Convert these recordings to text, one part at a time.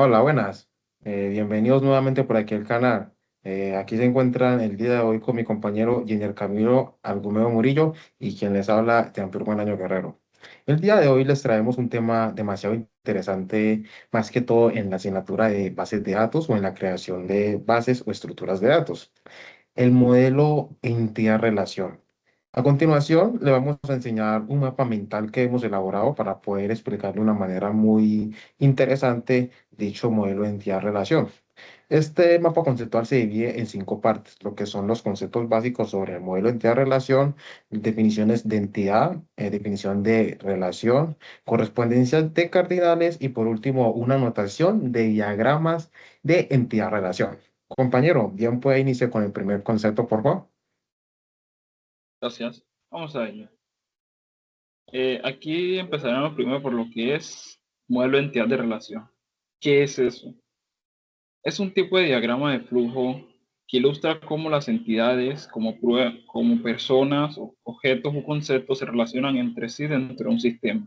Hola, buenas. Bienvenidos nuevamente por aquí al canal. Aquí se encuentran el día de hoy con mi compañero Giner Camilo Argumedo Murillo y quien les habla, Jean-Pierre Buenaño Guerrero. El día de hoy les traemos un tema demasiado interesante, más que todo en la asignatura de bases de datos o en la creación de bases o estructuras de datos. El modelo entidad-relación. A continuación, le vamos a enseñar un mapa mental que hemos elaborado para poder explicar de una manera muy interesante dicho modelo de entidad-relación. Este mapa conceptual se divide en cinco partes, lo que son los conceptos básicos sobre el modelo de entidad-relación, definiciones de entidad, definición de relación, correspondencias de cardinales y por último una notación de diagramas de entidad-relación. Compañero, bien puede iniciar con el primer concepto, por favor. Gracias. Vamos a ello. Aquí empezaremos primero por lo que es modelo de entidad de relación. ¿Qué es eso? Es un tipo de diagrama de flujo que ilustra cómo las entidades, como personas, objetos o conceptos se relacionan entre sí dentro de un sistema.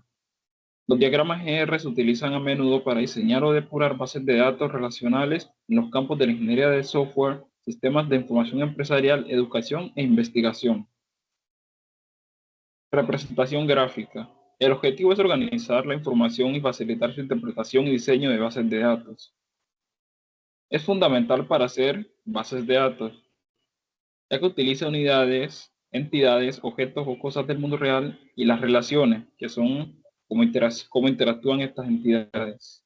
Los diagramas GR se utilizan a menudo para diseñar o depurar bases de datos relacionales en los campos de la ingeniería de software, sistemas de información empresarial, educación e investigación. Representación gráfica. El objetivo es organizar la información y facilitar su interpretación y diseño de bases de datos. Es fundamental para hacer bases de datos, ya que utiliza unidades, entidades, objetos o cosas del mundo real y las relaciones, que son cómo interactúan estas entidades.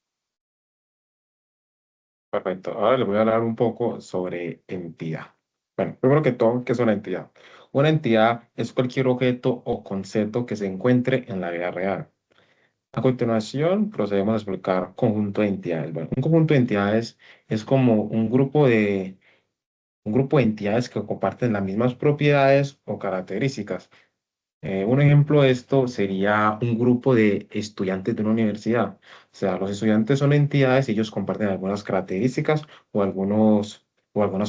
Perfecto. Ahora les voy a hablar un poco sobre entidad. Bueno, primero que todo, ¿qué es una entidad? Una entidad es cualquier objeto o concepto que se encuentre en la vida real. A continuación, procedemos a explicar conjunto de entidades. Bueno, un conjunto de entidades es como un grupo de entidades que comparten las mismas propiedades o características. Un ejemplo de esto sería un grupo de estudiantes de una universidad. O sea, los estudiantes son entidades y ellos comparten algunas características o algunas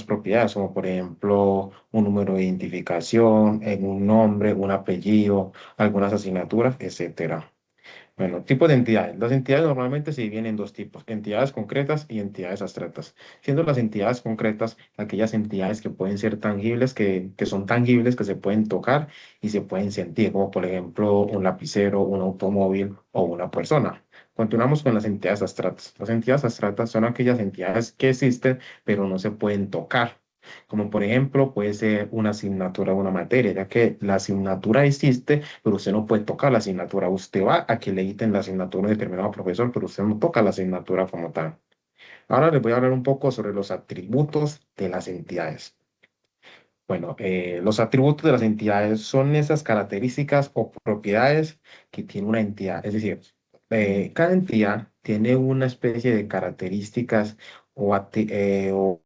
propiedades, como por ejemplo un número de identificación, un nombre, un apellido, algunas asignaturas, etcétera. Bueno, tipos de entidades. Las entidades normalmente se dividen en dos tipos, entidades concretas y entidades abstractas. Siendo las entidades concretas aquellas entidades que pueden ser tangibles, que son tangibles, que se pueden tocar y se pueden sentir, como por ejemplo un lapicero, un automóvil o una persona. Continuamos con las entidades abstractas. Las entidades abstractas son aquellas entidades que existen, pero no se pueden tocar, como por ejemplo puede ser una asignatura o una materia, ya que la asignatura existe, pero usted no puede tocar la asignatura. Usted va a que le editen la asignatura a un determinado profesor, pero usted no toca la asignatura como tal. Ahora les voy a hablar un poco sobre los atributos de las entidades. Bueno, los atributos de las entidades son esas características o propiedades que tiene una entidad. Es decir, cada entidad tiene una especie de características o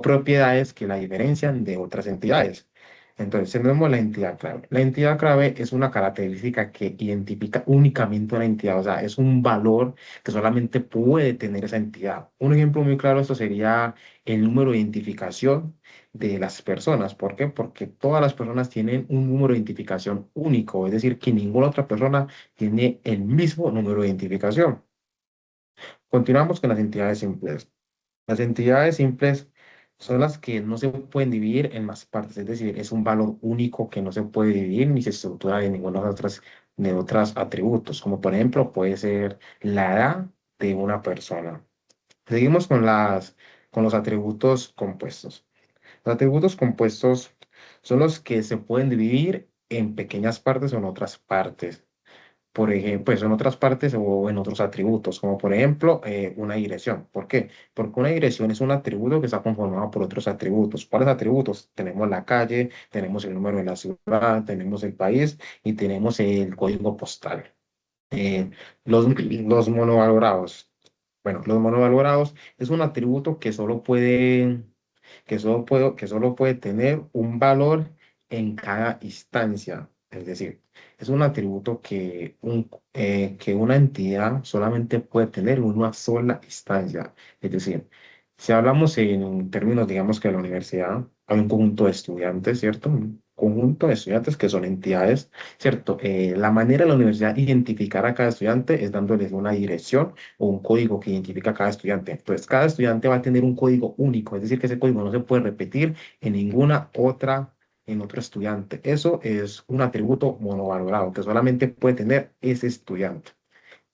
propiedades que la diferencian de otras entidades. Entonces, tenemos la entidad clave. La entidad clave es una característica que identifica únicamente una entidad, o sea, es un valor que solamente puede tener esa entidad. Un ejemplo muy claro de esto sería el número de identificación de las personas. ¿Por qué? Porque todas las personas tienen un número de identificación único, es decir, que ninguna otra persona tiene el mismo número de identificación. Continuamos con las entidades simples. Las entidades simples son las que no se pueden dividir en más partes, es decir, es un valor único que no se puede dividir ni se estructura de ninguna de otras atributos, como por ejemplo puede ser la edad de una persona. Seguimos con con los atributos compuestos. Los atributos compuestos son los que se pueden dividir en pequeñas partes o en otras partes. Por ejemplo, pues en otras partes o en otros atributos, como por ejemplo una dirección. ¿Por qué? Porque una dirección es un atributo que está conformado por otros atributos. ¿Cuáles atributos? Tenemos la calle, tenemos el número de la ciudad, tenemos el país y tenemos el código postal. Eh, los monovalorados. Bueno, los monovalorados es un atributo que solo puede tener un valor en cada instancia. Es decir, es un atributo que una entidad solamente puede tener en una sola instancia. Es decir, si hablamos en términos, digamos que de la universidad hay un conjunto de estudiantes, ¿cierto? conjunto de estudiantes que son entidades, ¿cierto? La manera de la universidad de identificar a cada estudiante es dándoles una dirección o un código que identifica a cada estudiante. Entonces, cada estudiante va a tener un código único, es decir, que ese código no se puede repetir en ninguna otra, en otro estudiante. Eso es un atributo monovalorado que solamente puede tener ese estudiante.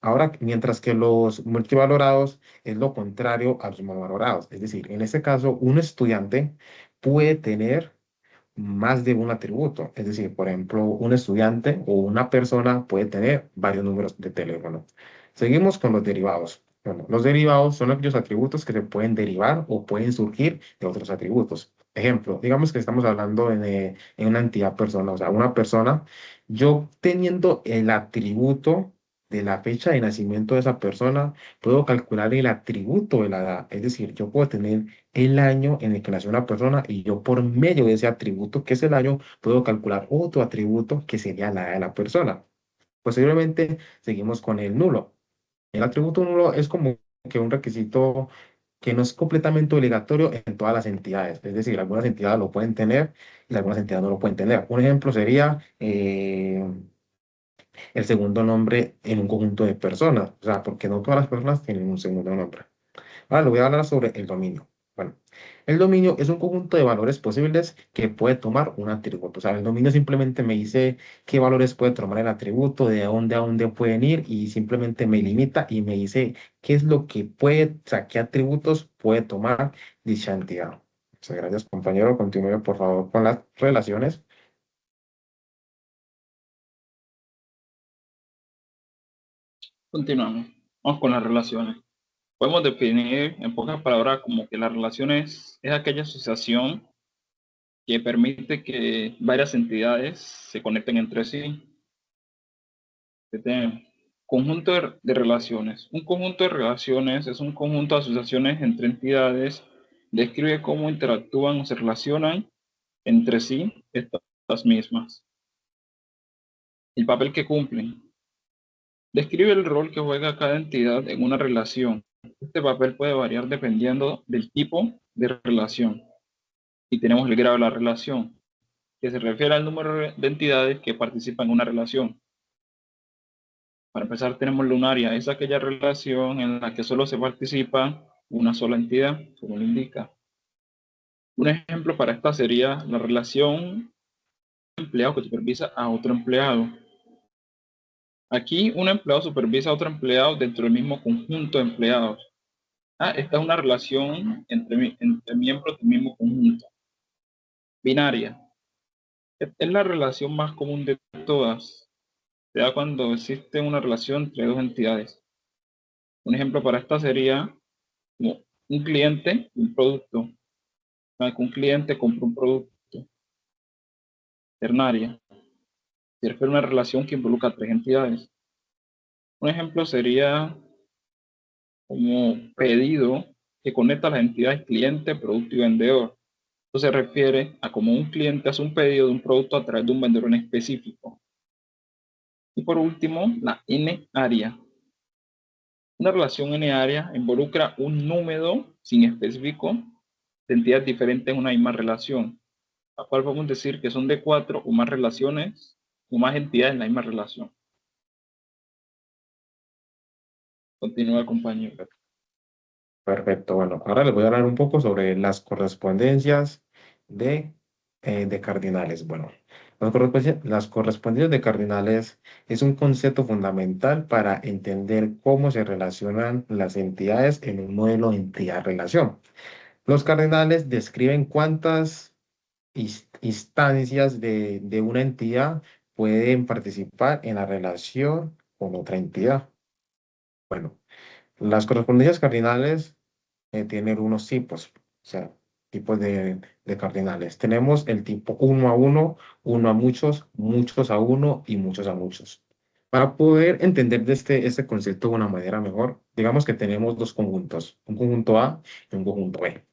Ahora, mientras que los multivalorados es lo contrario a los monovalorados. Es decir, en este caso, un estudiante puede tener más de un atributo. Es decir, por ejemplo, un estudiante o una persona puede tener varios números de teléfono. Seguimos con los derivados. Bueno, los derivados son aquellos atributos que se pueden derivar o pueden surgir de otros atributos. Ejemplo, digamos que estamos hablando en una entidad persona, o sea, una persona, yo teniendo el atributo de la fecha de nacimiento de esa persona, puedo calcular el atributo de la edad. Es decir, yo puedo tener el año en el que nació una persona y yo por medio de ese atributo que es el año puedo calcular otro atributo que sería la edad de la persona. Posteriormente seguimos con el nulo. El atributo nulo es como que un requisito que no es completamente obligatorio en todas las entidades. Es decir, algunas entidades lo pueden tener y algunas entidades no lo pueden tener. Un ejemplo sería el segundo nombre en un conjunto de personas. O sea, porque no todas las personas tienen un segundo nombre. Ahora le voy a hablar sobre el dominio. Bueno, el dominio es un conjunto de valores posibles que puede tomar un atributo. O sea, el dominio simplemente me dice qué valores puede tomar el atributo, de dónde a dónde pueden ir y simplemente me limita y me dice qué es lo que puede, o sea, qué atributos puede tomar dicha entidad. Muchas gracias, compañero. Continúe, por favor, con las relaciones. Continuamos. Vamos con las relaciones. Podemos definir en pocas palabras como que las relaciones es aquella asociación que permite que varias entidades se conecten entre sí. Tenemos conjunto de relaciones. Un conjunto de relaciones es un conjunto de asociaciones entre entidades. Describe cómo interactúan o se relacionan entre sí estas mismas. El papel que cumplen. Describe el rol que juega cada entidad en una relación. Este papel puede variar dependiendo del tipo de relación. Y tenemos el grado de la relación, que se refiere al número de entidades que participan en una relación. Para empezar, tenemos lunaria, es aquella relación en la que solo se participa una sola entidad, como lo indica. Un ejemplo para esta sería la relación empleado que supervisa a otro empleado. Aquí un empleado supervisa a otro empleado dentro del mismo conjunto de empleados. Esta es una relación entre miembros del mismo conjunto. Binaria. Es la relación más común de todas. Se da cuando existe una relación entre dos entidades. Un ejemplo para esta sería como un cliente y un producto. Que un cliente compra un producto. Ternaria. Se refiere a una relación que involucra a tres entidades. Un ejemplo sería como pedido que conecta a las entidades cliente, producto y vendedor. Esto se refiere a cómo un cliente hace un pedido de un producto a través de un vendedor en específico. Y por último, la N-área. Una relación N-área involucra un número sin específico de entidades diferentes en una misma relación, la cual podemos decir que son de 4 o más relaciones o más entidades en la misma relación. Continúa, compañero. Perfecto. Bueno, ahora les voy a hablar un poco sobre las correspondencias de, de cardinales. Bueno, las correspondencias de cardinales es un concepto fundamental para entender cómo se relacionan las entidades en un modelo de entidad-relación. Los cardinales describen cuántas instancias de una entidad pueden participar en la relación con otra entidad. Bueno, las correspondencias cardinales tienen unos tipos, o sea, tipos de cardinales. Tenemos el tipo uno a muchos, muchos a uno y muchos a muchos. Para poder entender de este concepto de una manera mejor, digamos que tenemos dos conjuntos, un conjunto A y un conjunto B.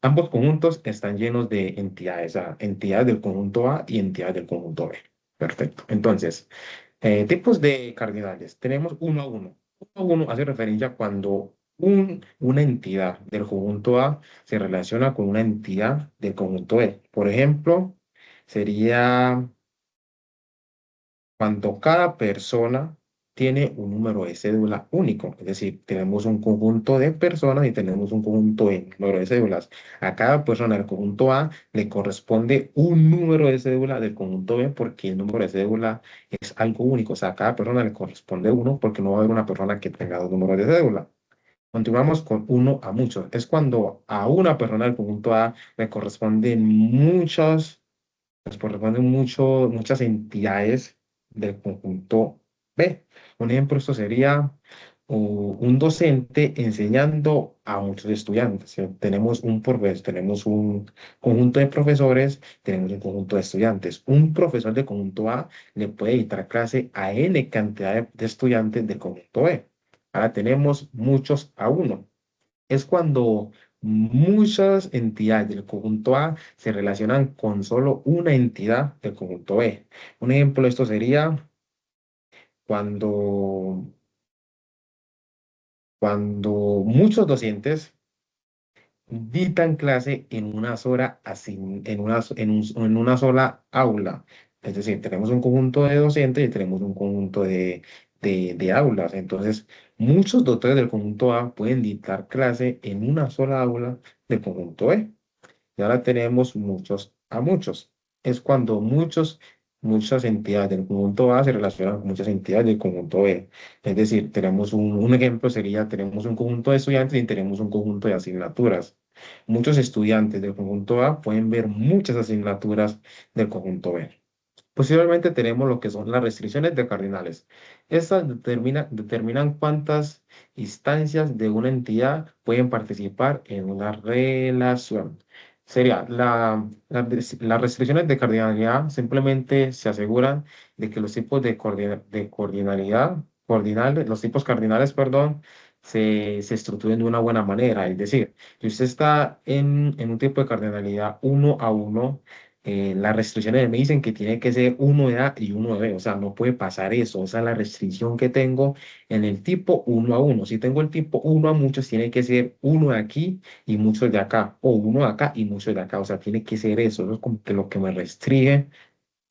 Ambos conjuntos están llenos de entidades, o sea, entidades del conjunto A y entidades del conjunto B. Perfecto. Entonces, tipos de cardinales. Tenemos uno a uno. Uno a uno hace referencia cuando una entidad del conjunto A se relaciona con una entidad del conjunto B. Por ejemplo, sería cuando cada persona tiene un número de cédula único, es decir, tenemos un conjunto de personas y tenemos un conjunto de número de cédulas. A cada persona del conjunto A le corresponde un número de cédula del conjunto B porque el número de cédula es algo único, o sea, a cada persona le corresponde uno porque no va a haber una persona que tenga dos números de cédula. Continuamos con uno a muchos. Es cuando a una persona del conjunto A le corresponden muchas entidades del conjunto B. Un ejemplo, esto sería un docente enseñando a muchos estudiantes. Tenemos tenemos un conjunto de profesores, tenemos un conjunto de estudiantes. Un profesor del conjunto A le puede dictar clase a N cantidad de estudiantes del conjunto B. Ahora tenemos muchos a uno. Es cuando muchas entidades del conjunto A se relacionan con solo una entidad del conjunto B. Un ejemplo de esto sería cuando, cuando muchos docentes dictan clase en una sola, en una sola aula. Es decir, tenemos un conjunto de docentes y tenemos un conjunto de aulas. Entonces, muchos doctores del conjunto A pueden dictar clase en una sola aula del conjunto B. Y ahora tenemos muchos a muchos. Es cuando muchas entidades del conjunto A se relacionan con muchas entidades del conjunto B. Es decir, tenemos un ejemplo sería, tenemos un conjunto de estudiantes y tenemos un conjunto de asignaturas. Muchos estudiantes del conjunto A pueden ver muchas asignaturas del conjunto B. Posiblemente tenemos lo que son las restricciones de cardinales. Estas determinan cuántas instancias de una entidad pueden participar en una relación. Sería las restricciones de cardinalidad simplemente se aseguran de que los tipos de los tipos cardinales, perdón, se estructuren de una buena manera. Es decir, si usted está en un tipo de cardinalidad uno a uno, las restricciones me dicen que tiene que ser uno de A y uno de B, o sea, no puede pasar eso, esa es la restricción que tengo en el tipo uno a uno. Si tengo el tipo uno a muchos, tiene que ser uno de aquí y muchos de acá, o uno de acá y muchos de acá, o sea, tiene que ser eso, eso es como que lo que me restringe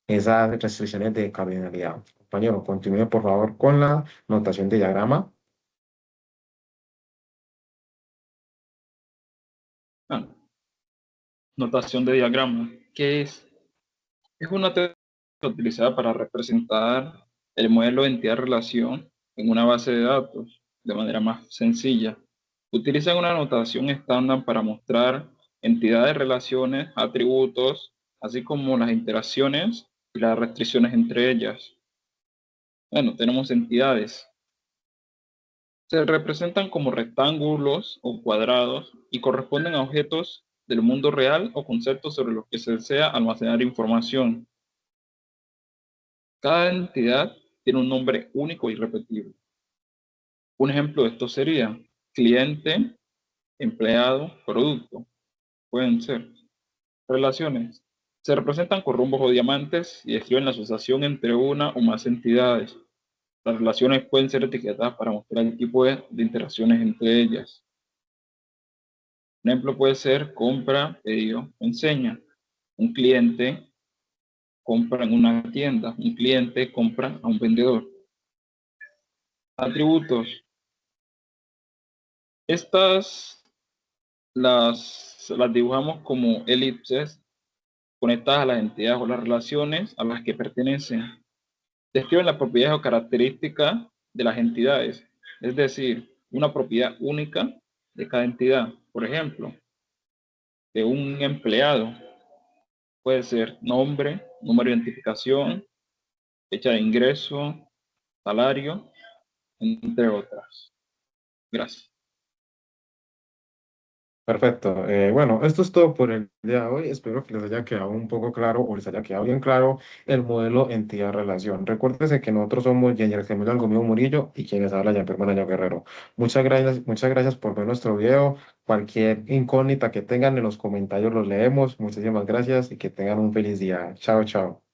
esas restricciones de cardinalidad. Compañero, continúe por favor con la notación de diagrama. Ah, notación de diagrama. ¿Qué es? Es una técnica utilizada para representar el modelo de entidad-relación en una base de datos de manera más sencilla. Utilizan una notación estándar para mostrar entidades, relaciones, atributos, así como las interacciones y las restricciones entre ellas. Bueno, tenemos entidades. Se representan como rectángulos o cuadrados y corresponden a objetos del mundo real o conceptos sobre los que se desea almacenar información. Cada entidad tiene un nombre único y repetible. Un ejemplo de esto sería cliente, empleado, producto. Pueden ser relaciones. Se representan con rombos o diamantes y describen la asociación entre una o más entidades. Las relaciones pueden ser etiquetadas para mostrar el tipo de interacciones entre ellas. Un ejemplo puede ser compra, pedido, enseña. Un cliente compra en una tienda. Un cliente compra a un vendedor. Atributos. Estas las dibujamos como elipses conectadas a las entidades o las relaciones a las que pertenecen. Describen las propiedades o características de las entidades, es decir, una propiedad única de cada entidad. Por ejemplo, de un empleado puede ser nombre, número de identificación, fecha de ingreso, salario, entre otras. Gracias. Perfecto. Bueno, esto es todo por el día de hoy. Espero que les haya quedado un poco claro o les haya quedado bien claro el modelo entidad-relación. Recuérdense que nosotros somos Yenier Gemelo Algomiro Murillo y quienes habla Jean Permanente Guerrero. Muchas gracias por ver nuestro video. Cualquier incógnita que tengan en los comentarios los leemos. Muchísimas gracias y que tengan un feliz día. Chao, chao.